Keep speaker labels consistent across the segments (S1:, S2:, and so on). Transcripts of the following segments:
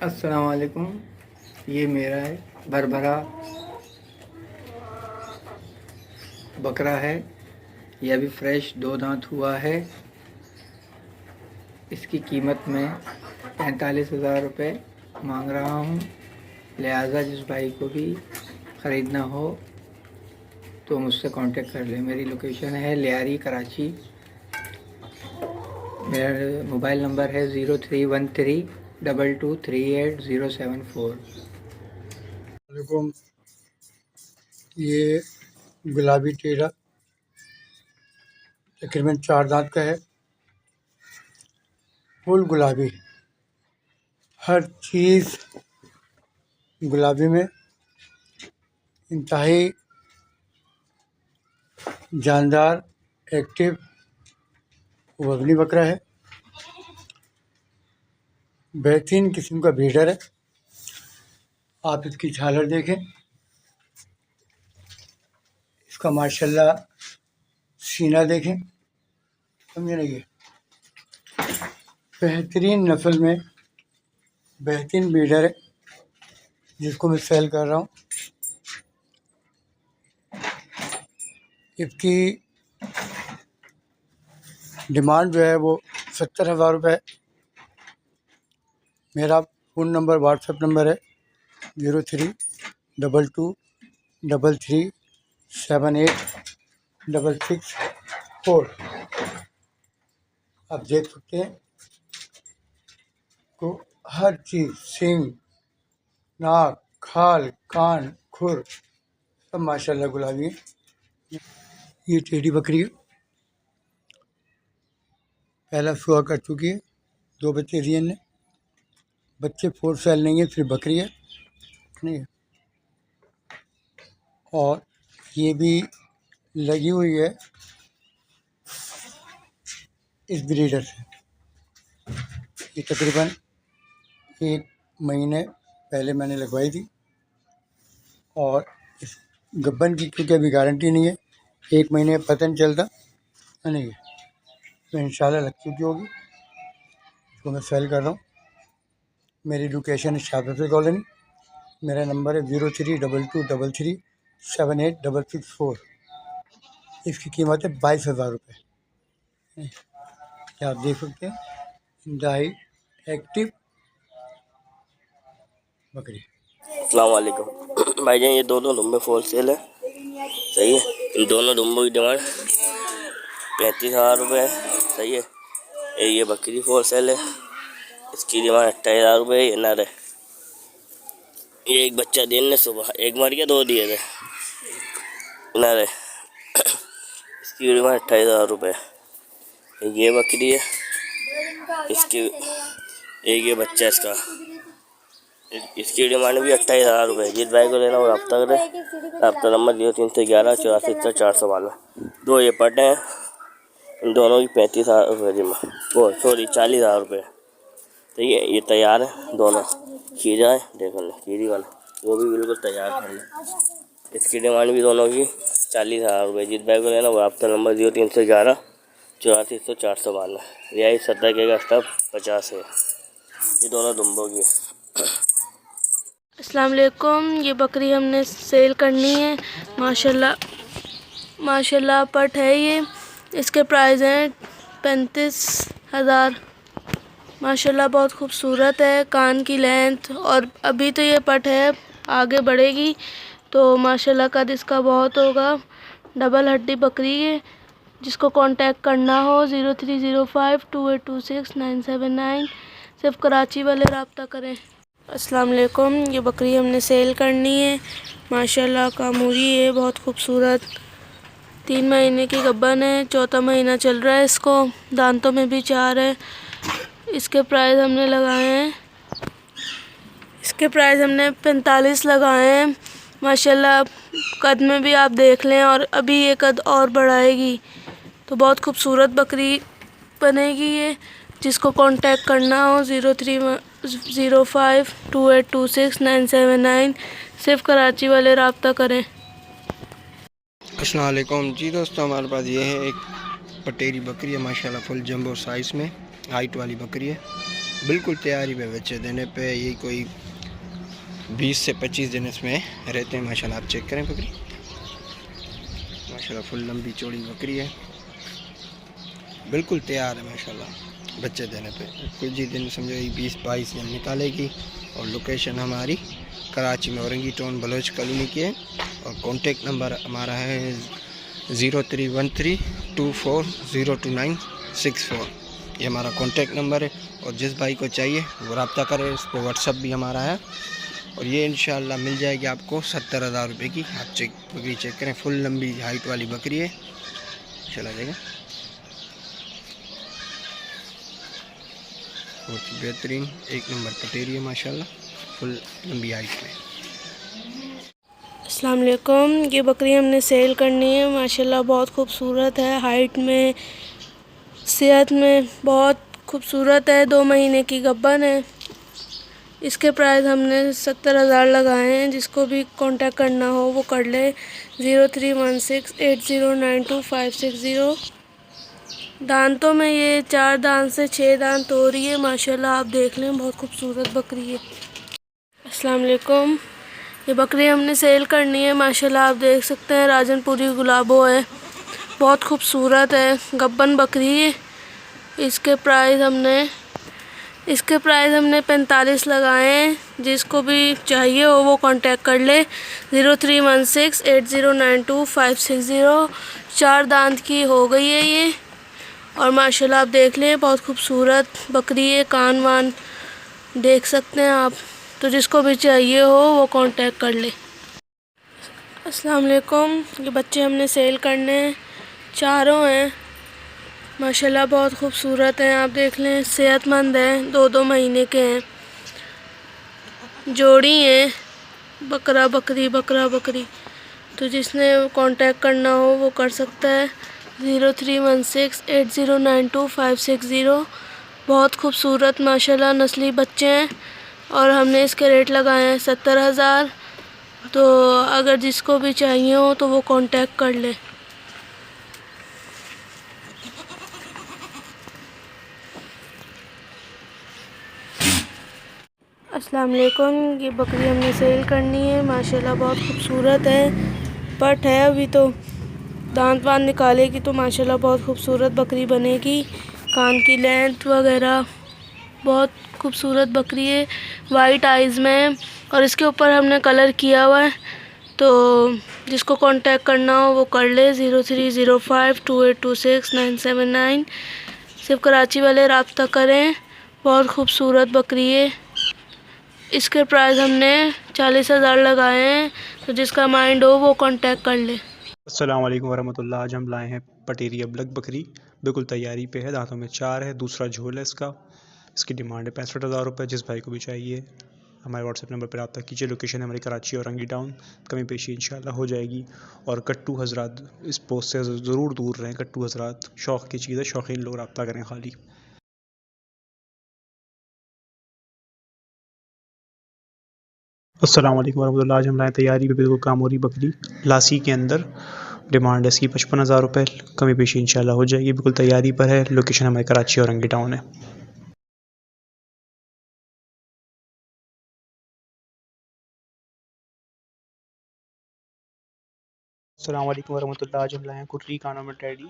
S1: अस्सलाम वालेकुम। ये मेरा है भरभरा बकरा है। ये अभी फ्रेश 2 दांत हुआ है। इसकी कीमत मैं 45,000 रुपये मांग रहा हूँ। लिहाजा जिस भाई को भी ख़रीदना हो तो मुझसे कांटेक्ट कर ले। मेरी लोकेशन है लियारी कराची। मेरा मोबाइल नंबर है 03132238 074।
S2: वालेकुम। ये गुलाबी टेरा तकरीबन 4 दांत का है। फुल गुलाबी, हर चीज़ गुलाबी में। इंतहाई जानदार, एक्टिव, वजनी बकरा है। बेहतरीन किस्म का ब्रीडर है। आप इसकी झालर देखें, इसका माशाल्लाह सीना देखें, समझे ना। ये बेहतरीन नस्ल में बेहतरीन ब्रीडर है जिसको मैं सेल कर रहा हूँ। इसकी डिमांड जो है वो 70,000 रुपये है। मेरा फ़ोन नंबर व्हाट्सएप नंबर है 032233786664। आप देख सकते हैं तो हर चीज़, सींग, नाक, खाल, कान, खुर सब माशाल्लाह गुलाबी है। ये टेडी बकरी है, पहला सुहा कर चुकी है। 2 बच्चे दिए ने। बच्चे फोर सेल नहीं है, सिर्फ बकरी है, नहीं है। और ये भी लगी हुई है इस ब्रीडर से। ये तकरीबन 1 महीने पहले मैंने लगवाई थी। और इस गब्बन की क्योंकि अभी गारंटी नहीं है, 1 महीने पता नहीं चलता, नहीं है। तो इंशाल्लाह लग चुकी होगी। इसको मैं सेल कर रहा हूँ। मेरी लोकेशन है शाहपुर कॉलोनी। मेरा नंबर है 032233786664। इसकी कीमत है 22,000 रुपये। क्या आप देख सकते हैं, इंतहाई एक्टिव बकरी।
S3: अस्सलाम वालेकुम भाईजान। ये दोनों दुम्बे फॉल सेल है, सही है। इन दोनों दुम्बों की डिमांड 35,000 रुपये है, सही है। ये बकरी फॉल सेल है, इसकी डिमांड 28,000 रुपये है। ये नर है। ये एक बच्चा दिन ने सुबह, एक मर गया, 2 दिए थे। नर है, इसकी डिमांड 28,000 रुपये है। ये बकरी है, इसकी एक ये बच्चा इसका, इसकी डिमांड भी 28,000 रुपये। जिस भाई को लेना वो रब्ता करें। रब्ता नंबर 0311 84 84 92। 2 ये पट हैं, इन दोनों की 35,000 रुपये डिमांड, वो सॉरी 40,000 रुपये। तो ये तैयार है दोनों। खीरा है, देख लें खीरी वाला, वो भी बिल्कुल तैयार कर लें। इसकी डिमांड भी दोनों की 40,000 रुपये। जिस भाई को लेना वो रब्ता नंबर 0311 84 492। रियाई 17 के स्टॉप 50 है। ये दोनों दुम्बों की।
S4: अस्सलाम वालेकुम। ये बकरी हमने सेल करनी है। माशाल्लाह पट है ये। इसके प्राइस हैं 35,000। माशाल्लाह बहुत खूबसूरत है, कान की लेंथ। और अभी तो ये पट है, आगे बढ़ेगी तो माशाल्लाह कद इसका बहुत होगा। डबल हड्डी बकरी है। जिसको कांटेक्ट करना हो 03052826 979। सिर्फ कराची वाले रब्ता करें। अस्सलाम वालेकुम। ये बकरी हमने सेल करनी है। माशाल्लाह कामूरी है, बहुत खूबसूरत। 3 महीने की गब्बन है, 4था महीना चल रहा है इसको। दांतों में भी 4 है। इसके प्राइस हमने लगाए हैं, 45 लगाए हैं। माशाल्लाह कद में भी आप देख लें, और अभी ये कद और बढ़ाएगी तो बहुत खूबसूरत बकरी बनेगी ये। जिसको कांटेक्ट करना हो 03052826 979। सिर्फ कराची वाले रब्ता करें।
S1: अस्सलाम वालेकुम जी दोस्तों, हमारे पास ये है एक पटेरी बकरी है। माशाल्लाह फुल जंबो साइज़ में हाइट वाली बकरी है।
S5: बिल्कुल तैयारी पे बच्चे देने पे, ये कोई 20 से 25 दिन इसमें रहते हैं माशाल्लाह। आप चेक करें बकरी, माशाल्लाह फुल लंबी चौड़ी बकरी है, बिल्कुल तैयार है माशाल्लाह बच्चे देने पे। कुछ ही दिन समझो 20-22 दिन निकालेगी। और लोकेशन हमारी कराची में औरंगी टाउन बलोच कॉलोनी की है। और कॉन्टेक्ट नंबर हमारा है 0313240296 ये हमारा कॉन्टेक्ट नंबर है। और जिस भाई को चाहिए वो रब्ता करे, इस पर व्हाट्सअप भी हमारा है। और ये इंशाल्लाह मिल जाएगी आपको 70,000 रुपये की। आप बकरी चेक करें, फुल लंबी हाइट वाली बकरी है, चला जाएगा, बहुत बेहतरीन एक नंबर पटेरी है माशाल्लाह, फुल लंबी हाइट में।
S4: अस्सलाम वालेकुम। ये बकरी हमने सेल करनी है, माशाल्लाह बहुत खूबसूरत है, हाइट में सेहत में बहुत खूबसूरत है, 2 महीने की गब्बन है। इसके प्राइस हमने 70,000 लगाए हैं। जिसको भी कांटेक्ट करना हो वो कर ले। 0316809256 दांतों में ये 4 दांत से 6 दांत हो रही है माशाल्लाह। आप देख लें, बहुत खूबसूरत बकरी है। अस्सलाम वालेकुम। ये बकरी हमने सेल करनी है, माशाल्लाह आप देख सकते हैं, राजनपुरी गुलाबो है, बहुत खूबसूरत है, गब्बन बकरी है। इसके प्राइस हमने 45 लगाए हैं। जिसको भी चाहिए हो वो कांटेक्ट कर ले। 0316809256 4 दांत की हो गई है ये। और माशाल्लाह आप देख लें, बहुत खूबसूरत बकरी है, कान वान देख सकते हैं आप। तो जिसको भी चाहिए हो वो कांटेक्ट कर ले। अस्सलाम वालेकुम। ये बच्चे हमने सेल करने हैं, चारों हैं माशाल्लाह, बहुत खूबसूरत हैं। आप देख लें, सेहतमंद हैं, 2-2 महीने के हैं, जोड़ी हैं, बकरा बकरी। तो जिसने कांटेक्ट करना हो वो कर सकता है। 0316809256 बहुत खूबसूरत माशाल्लाह नस्ली बच्चे हैं। और हमने इसके रेट लगाए हैं 70,000। तो अगर जिसको भी चाहिए हो तो वो कांटेक्ट कर ले। अस्सलाम वालेकुम। ये बकरी हमने सेल करनी है, माशाल्लाह बहुत खूबसूरत है, पट है, अभी तो दांत वांत निकालेगी तो माशाल्लाह बहुत खूबसूरत बकरी बनेगी। कान की लेंथ वगैरह बहुत खूबसूरत बकरी है, वाइट आइज़ में। और इसके ऊपर हमने कलर किया हुआ है। तो जिसको कांटेक्ट करना हो वो कर ले। 03052826 सिर्फ कराची वाले रब्ता करें। बहुत खूबसूरत बकरी है। इसके प्राइस हमने 40,000 लगाए हैं। तो जिसका माइंड हो वो कांटेक्ट कर ले।
S6: अस्सलाम वालेकुम वरहमतुल्लाह। आज हम लाए हैं पटेरी अबलग बकरी, बिल्कुल तैयारी पे है, दांतों में 4 है, दूसरा झोल है इसका। इसकी डिमांड है 65,000 रुपये। जिस भाई को भी चाहिए हमारे व्हाट्सएप नंबर पर रब्ता कीजिए। लोकेशन है हमारी कराची और औरंगी टाउन। कमी पेशी इंशाल्लाह हो जाएगी। और कट्टू हजरात इस पोस्ट से ज़रूर दूर रहें। कट्टू हजरात शौक़ की चीज़ है, शौकीन लोग रब्ता करें खाली। अस्सलाम वालेकुम वरहमतुल्लाह। आज हम लाए तैयारी पे बिल्कुल कामोरी बकरी लासी के अंदर। डिमांड है इसकी 55,000 रुपये। कमी पेशी इंशाल्लाह हो जाएगी, बिल्कुल तैयारी पर है। लोकेशन हमारी कराची और औरंगी टाउन है। अस्सलाम वालेकुम वरहमतुल्लाह। आज हम लाए हैं कुर्री कानों में टैडी,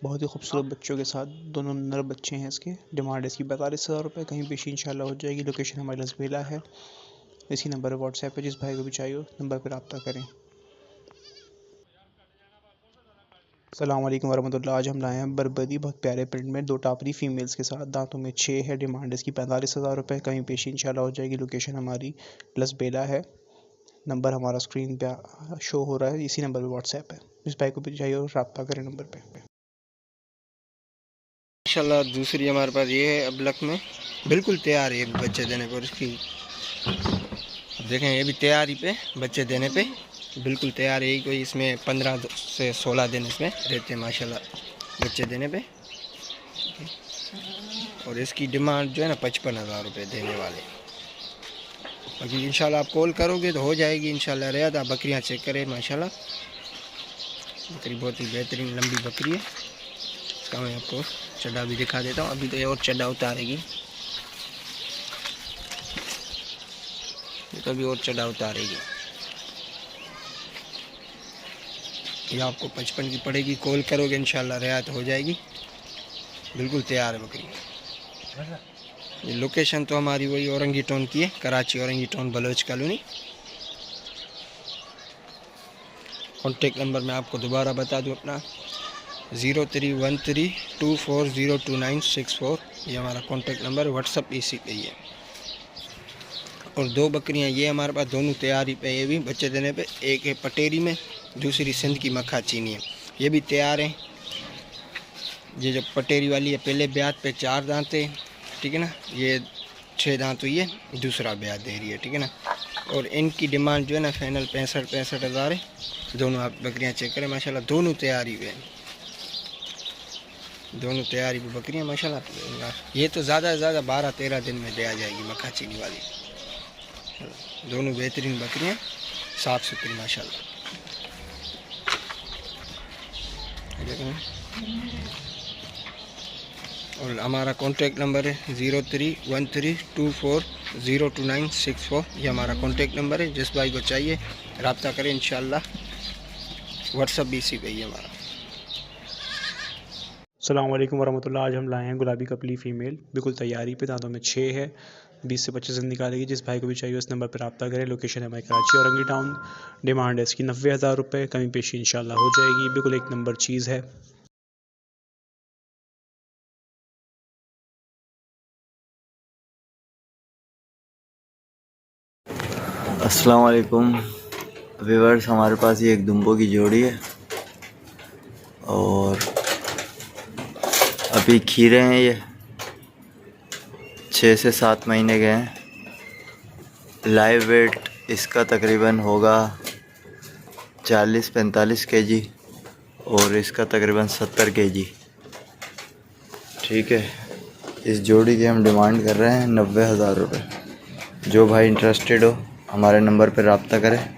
S6: बहुत ही खूबसूरत बच्चों के साथ, दोनों नर बच्चे हैं इसके। डिमांड है इसकी 42,000 रुपये। कहीं पेशी इंशाल्लाह हो जाएगी। लोकेशन हमारी लसबेला है। इसी नंबर पर व्हाट्सएप पे जिस भाई को भी चाहिए नंबर पर रब्ता करें। अस्सलाम वालेकुम वरहमतुल्लाह। आज हम लाए हैं बरबरी, बहुत प्यारे प्रिंट में, 2 टापरी फीमेल्स के साथ, दांतों में 6 है। डिमांड इसकी 45,000 रुपये। कहीं पेशी इंशाल्लाह हो जाएगी। लोकेशन हमारी लसबेला है। नंबर हमारा स्क्रीन पे शो हो रहा है, इसी नंबर पे व्हाट्सएप है। जिस भाई को भी चाहिए रब्ता करें नंबर पे।
S5: माशाल्लाह दूसरी हमारे पास ये है अबलक में, बिल्कुल तैयार है बच्चे देने पर। इसकी देखें, ये भी तैयारी पे बच्चे देने पे बिल्कुल तैयार है। कोई इसमें 15 से 16 दिन इसमें रहते हैं माशाल्लाह बच्चे देने पे। और इसकी डिमांड जो है ना 55,000 रुपये देने वाले। बाकी इंशाल्लाह आप कॉल करोगे तो हो जाएगी इंशाल्लाह। रियाद आप बकरियाँ चेक करें माशाल्लाह, बकरी बहुत ही बेहतरीन लंबी बकरी है। इसका मैं आपको चड्डा भी दिखा देता हूँ। अभी तो ये और चड्डा उतारेगी। ये तो अभी और चढ़ा उतारेगी। ये आपको 55 की पड़ेगी, कॉल करोगे इंशाल्लाह रियायत हो जाएगी। बिल्कुल तैयार है बकरी। ये लोकेशन तो हमारी वही औरंगी टाउन की है, Karachi Orangi Town Baloch colony. Contact number मैं आपको दोबारा बता दूं अपना 031324022964। ये हमारा कॉन्टेक्ट नंबर, व्हाट्सअप इसी पे ही है। और 2 बकरियां ये हमारे पास दोनों तैयारी पे, ये भी बच्चे देने पे। एक है पटेरी में, दूसरी सिंध की मक्खा चीनी है, ये भी तैयार है। ये जो पटेरी वाली है पहले ब्याज पे 4 दांत है, ठीक है ना। ये 6 दांत हुई है, दूसरा ब्याज दे रही है, ठीक है ना। और इनकी डिमांड जो है ना फाइनल 65 हज़ार है। दोनों आप बकरियां चेक करें माशाल्लाह, दोनों तैयारी पे, दोनों तैयारी पे बकरियां माशाल्लाह। ये तो ज़्यादा से ज़्यादा 12-13 दिन में दे आ जाएगी मक्खा चीनी वाली। दोनों बेहतरीन बकरियां, साफ़ सुथरी माशाल्लाह। और हमारा कॉन्टेक्ट नंबर है 031324022964। ये हमारा कॉन्टेक्ट नंबर है, जिस भाई को चाहिए रब्ता करें इंशाल्लाह। व्हाट्सअप भी इसी पे ही है हमारा।
S6: अस्सलाम वालेकुम वरहमतुल्लाह। आज हम लाए हैं गुलाबी कपली फ़ीमेल, बिल्कुल तैयारी पे, दांतों में 6 है, 20 से 25 दिन निकालेगी। जिस भाई को भी चाहिए उस नंबर पर रब्ता करें। लोकेशन है हमारी कराची औरंगी टाउन। डिमांड है इसकी 90,000 रुपये, कमी पेशी इंशाल्लाह हो जाएगी। बिल्कुल एक नंबर चीज़ है।
S7: अस्सलाम वालेकुम व्यूअर्स, हमारे पास ये एक दुम्बो की जोड़ी है और अभी खीरे हैं। ये 6 से 7 महीने के हैं। लाइव वेट इसका तकरीबन होगा 40-45 केजी और इसका तकरीबन 70 केजी। ठीक है, इस जोड़ी की हम डिमांड कर रहे हैं 90,000 रुपये। जो भाई इंटरेस्टेड हो हमारे नंबर पर रब्ता करें।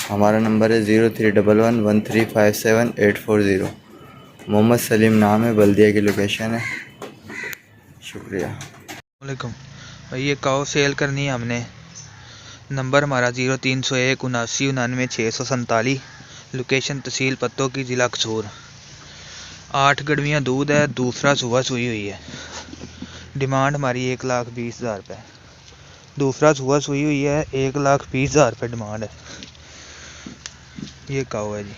S7: हमारा नंबर है 03111357 मोहम्मद सलीम नाम है, बल्दिया की लोकेशन है। शुक्रिया।
S8: वालेकुम भाई, ये काऊ सेल करनी है हमने। नंबर हमारा 0301799647। लोकेशन तहसील पत्तों की, ज़िला कसूर। 8 गड़वियाँ दूध है, दूसरा सुबह सुई हुई है। डिमांड हमारी 1,20,000 रुपये। दूसरा सुबह सुई हुई है, 1,20,000 रुपये डिमांड है। ये काऊ है जी।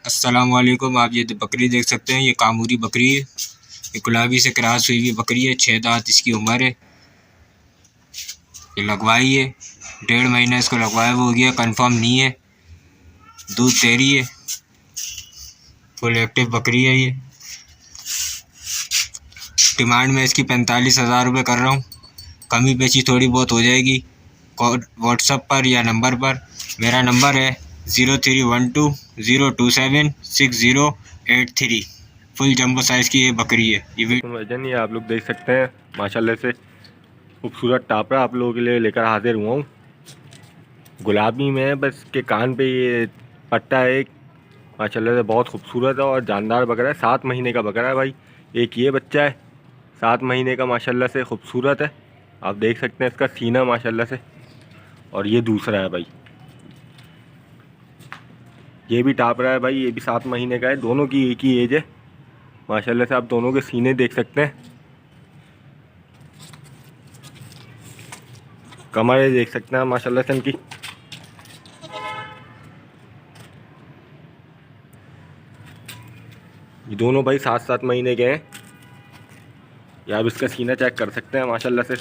S9: अस्सलाम वालेकुम। आप ये बकरी देख सकते हैं, ये कामूरी बकरी है। ये गुलाबी से क्रॉस हुई हुई बकरी है। 6 दांत इसकी उम्र है। ये लगवाई है, 1.5 महीना इसको लगवाया हो गया, कंफर्म नहीं है। दूध तेरी है, फुल एक्टिव बकरी है ये। डिमांड में इसकी 45,000 रुपये कर रहा हूँ। कमी पेशी थोड़ी बहुत हो जाएगी। व्हाट्सएप पर या नंबर पर, मेरा नंबर है 0312027683। फुल जंबो साइज़ की ये बकरी है। ये
S10: वजन ये आप लोग देख सकते हैं माशाल्लाह से खूबसूरत टापरा आप लोगों के लिए लेकर हाजिर हुआ हूँ। गुलाबी में बस के कान पे ये पट्टा है एक, माशाल्लाह से बहुत खूबसूरत है और जानदार बकरा है। 7 महीने का बकरा है भाई। एक ये बच्चा है 7 महीने का, माशाल्लाह से खूबसूरत है। आप देख सकते हैं इसका सीना माशाल्लाह से। और ये दूसरा है भाई, ये भी टाप रहा है भाई, ये भी 7 महीने का है। दोनों की एक ही एज है माशाल्लाह से। आप दोनों के सीने देख सकते हैं, कमरें देख सकते हैं माशाल्लाह से इनकी। ये दोनों भाई 7-7 महीने के हैं। या आप इसका सीना चेक कर सकते हैं माशाल्लाह से।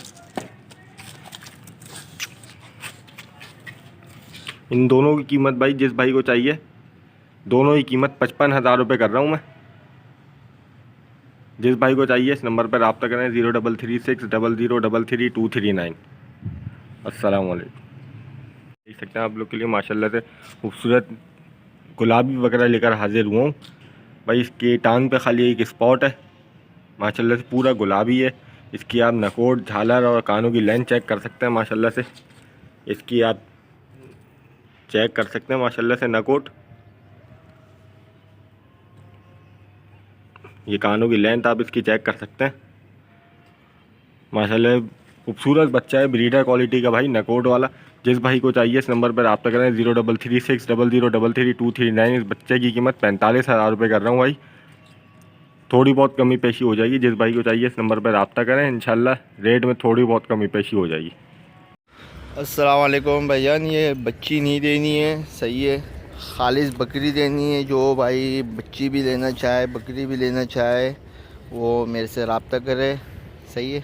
S10: इन दोनों की कीमत भाई, जिस भाई को चाहिए, दोनों की कीमत 55,000 रुपये कर रहा हूँ मैं। जिस भाई को चाहिए इस नंबर पर रब्ता करें 0336003339। अस्सलाम वालेकुम। देख सकते हैं आप लोग के लिए माशाल्लाह से खूबसूरत गुलाबी वगैरह लेकर हाजिर हुआ हूँ भाई। इसके टांग पे खाली एक स्पॉट है, माशाल्लाह से पूरा गुलाबी है। इसकी आप नकोट, झालर और कानों की लेंथ चेक कर सकते हैं माशाल्लाह से। इसकी आप चेक कर सकते हैं माशाल्लाह से नकोट। ये कानों की लेंथ आप इसकी चेक कर सकते हैं। माशाल्लाह खूबसूरत बच्चा है, ब्रीडर क्वालिटी का भाई, नकोट वाला। जिस भाई को चाहिए इस नंबर पर रब्ता करें 0336003339। इस बच्चे की कीमत 45,000 रुपये कर रहा हूँ भाई, थोड़ी बहुत कमी पेशी हो जाएगी। जिस भाई को चाहिए इस नंबर पर रब्ता करें, इंशाल्लाह रेट में थोड़ी बहुत कमी पेशी हो जाएगी।
S5: अस्सलाम वालेकुम भाईजान, ये बच्ची नहीं देनी है, सही है, खालिस बकरी देनी है। जो भाई बच्ची भी लेना चाहे, बकरी भी लेना चाहे, वो मेरे से रब्ता करे, सही है।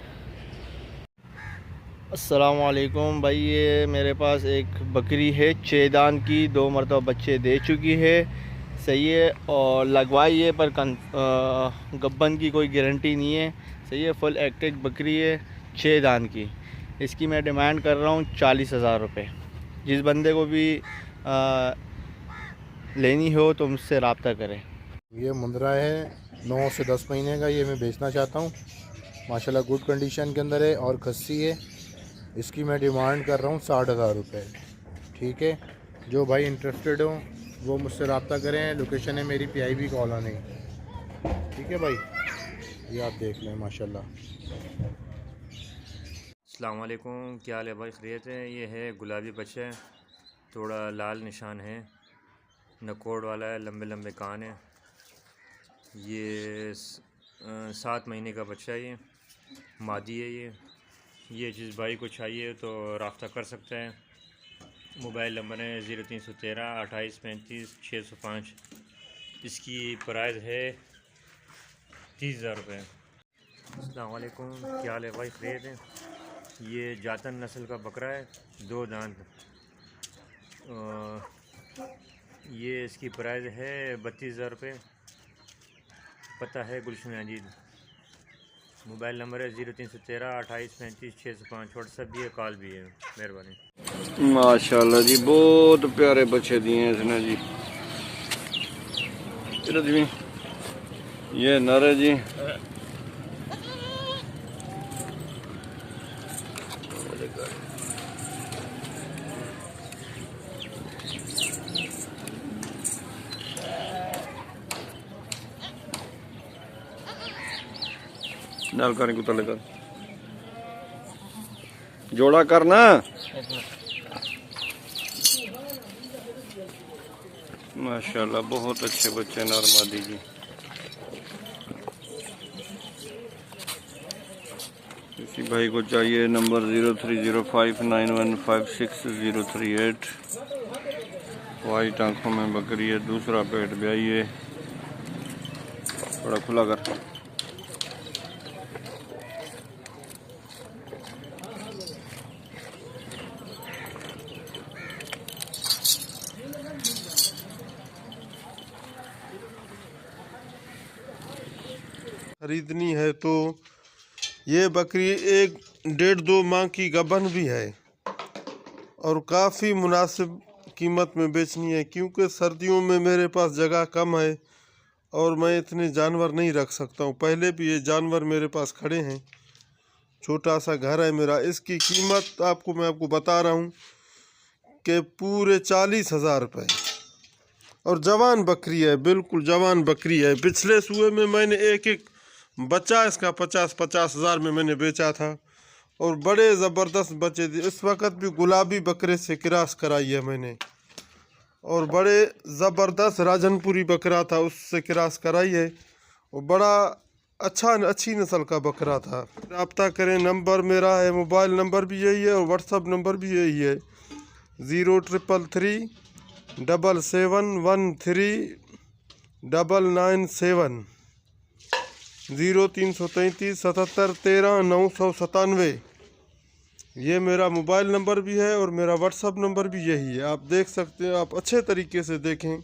S5: अस्सलाम वालेकुम भाई, ये मेरे पास एक बकरी है 6 दान की, 2 मरतबा बच्चे दे चुकी है, सही है, और लगवाई है, पर गब्बन की कोई गारंटी नहीं है, सही है। फुल एक्टिव बकरी है 6 दान की। इसकी मैं डिमांड कर रहा हूँ 40,000 रुपये। जिस बंदे को भी लेनी हो तो मुझसे रब्ता करें।
S11: ये मुंद्रा है 9 से 10 महीने का, ये मैं बेचना चाहता हूँ। माशाल्लाह गुड कंडीशन के अंदर है और खस्सी है। इसकी मैं डिमांड कर रहा हूँ 60,000 रुपये, ठीक है। जो भाई इंटरेस्टेड हो वो मुझसे रब्ता करें। लोकेशन है मेरी PIB कॉलोनी, ठीक है भाई, ये आप देख लें माशाल्लाह।
S12: अस्सलाम वालेकुम, क्या हाल है भाई, खैरियत है। ये है गुलाबी बच्चा, थोड़ा लाल निशान है, नकोड़ वाला है, लंबे लंबे कान है। ये 7 महीने का बच्चा है, ये मादी है। ये जिस भाई को चाहिए तो रब्ता कर सकते हैं। मोबाइल नंबर है 0313 28 35 605। इसकी प्राइस है 30,000 रुपये। अस्सलाम वालेकुम, क्या हाल है भाई, खैरियत है। ये जातन नस्ल का बकरा है, 2 दांत। ये इसकी प्राइस है 32,000 रुपये। पता है गुलशन अजीज। मोबाइल नंबर है 0313 28 35 605। व्हाट्सएप भी है, कॉल भी है। मेहरबानी।
S5: माशाल्लाह जी, बहुत प्यारे बच्चे दिए हैं इसने जी। ये नर है जी, डाल करें कुत्ता लेकर जोड़ा करना। माशाल्लाह बहुत अच्छे बच्चे नरमादी जी। किसी भाई को चाहिए नंबर 03059156 वाइट आंखों में बकरी है, दूसरा पेट ब्याई है। बड़ा खुला कर।
S13: खरीदनी है तो ये बकरी 1-1.5-2 माह की गबन भी है और काफ़ी मुनासिब कीमत में बेचनी है, क्योंकि सर्दियों में मेरे पास जगह कम है और मैं इतने जानवर नहीं रख सकता हूँ। पहले भी ये जानवर मेरे पास खड़े हैं, छोटा सा घर है मेरा। इसकी कीमत मैं आपको बता रहा हूँ कि पूरे 40,000 रुपये। और जवान बकरी है, बिल्कुल जवान बकरी है। पिछले सूए में मैंने एक बच्चा इसका 50,000 में मैंने बेचा था और बड़े ज़बरदस्त बच्चे थे। इस वक्त भी गुलाबी बकरे से क्रॉस कराई है मैंने और बड़े ज़बरदस्त राजनपुरी बकरा था, उससे क्रॉस कराई है और बड़ा अच्छी नस्ल का बकरा था। रब्ता करें, नंबर मेरा है, मोबाइल नंबर भी यही है और व्हाट्सअप नंबर भी यही है 0333 7713997 0333 77 13 997। ये मेरा मोबाइल नंबर भी है और मेरा व्हाट्सअप नंबर भी यही है। आप देख सकते हैं, आप अच्छे तरीके से देखें।